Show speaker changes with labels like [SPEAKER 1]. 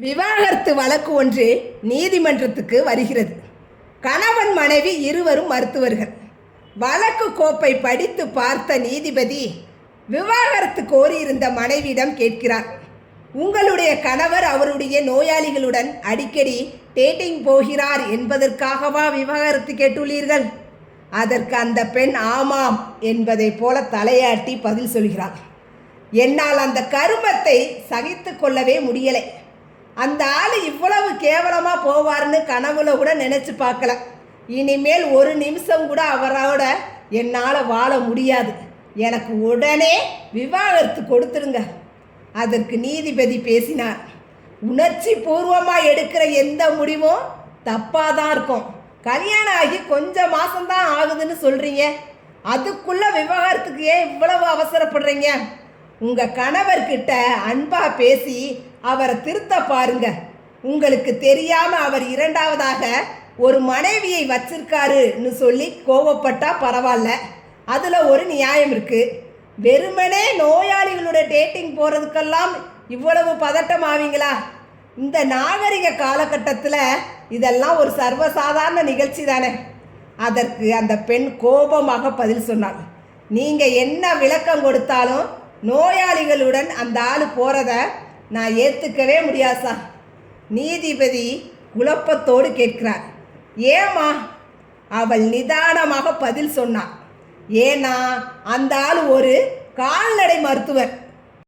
[SPEAKER 1] விவாகரத்து வழக்கு ஒன்று நீதிமன்றத்துக்கு வருகிறது. கணவன் மனைவி இருவரும் மருத்துவர்கள். வழக்கு கோப்பை படித்து பார்த்த நீதிபதி விவாகரத்து கோரியிருந்த மனைவியிடம் கேட்கிறார், உங்களுடைய கணவர் அவருடைய நோயாளிகளுடன் அடிக்கடி டேட்டிங் போகிறார் என்பதற்காகவா விவாகரத்து கேட்டுள்ளீர்கள்? அதற்கு அந்த பெண் ஆமாம் என்பதை போல தலையாட்டி பதில் சொல்கிறார். என்னால் அந்த கருமத்தை சகித்து கொள்ளவே முடியலை. அந்த ஆள் இவ்வளவு கேவலமாக போவார்னு கனவுல கூட நினச்சி பார்க்கல. இனிமேல் ஒரு நிமிஷம் கூட அவரோட என்னால் வாழ முடியாது. எனக்கு உடனே விவாகரத்து கொடுத்துடுங்க. அதற்கு நீதிபதி பேசினார், உணர்ச்சி பூர்வமாக எடுக்கிற எந்த முடிவும் தப்பாக தான் இருக்கும். கல்யாணம் ஆகி கொஞ்சம் மாதம்தான் ஆகுதுன்னு சொல்கிறீங்க, அதுக்குள்ளே விவாகரத்துக்கு ஏன் இவ்வளவு அவசரப்படுறீங்க? உங்கள் கணவர்கிட்ட அன்பாக பேசி அவரை திருத்த பாருங்க. உங்களுக்கு தெரியாமல் அவர் இரண்டாவதாக ஒரு மனைவியை வச்சிருக்காருன்னு சொல்லி கோவப்பட்டா பரவாயில்ல, அதில் ஒரு நியாயம் இருக்குது. வெறுமனே நோயாளிகளோட டேட்டிங் போகிறதுக்கெல்லாம் இவ்வளவு பதட்டம் ஆவீங்களா? இந்த நாகரிக காலகட்டத்தில் இதெல்லாம் ஒரு சர்வசாதாரண நிகழ்ச்சி தானே. அதற்கு அந்த பெண் கோபமாக பதில் சொன்னாள், நீங்கள் என்ன விளக்கம் கொடுத்தாலும் நோயாளிகளுடன் அந்த ஆள் போகிறத நான் ஏற்றுக்கவே முடியாது சார். நீதிபதி குழப்பத்தோடு கேட்கிறார், ஏமா? அவள் நிதானமாக பதில் சொன்னாள், ஏன்னா அந்த ஆள் ஒரு கால்நடை மருத்துவர்.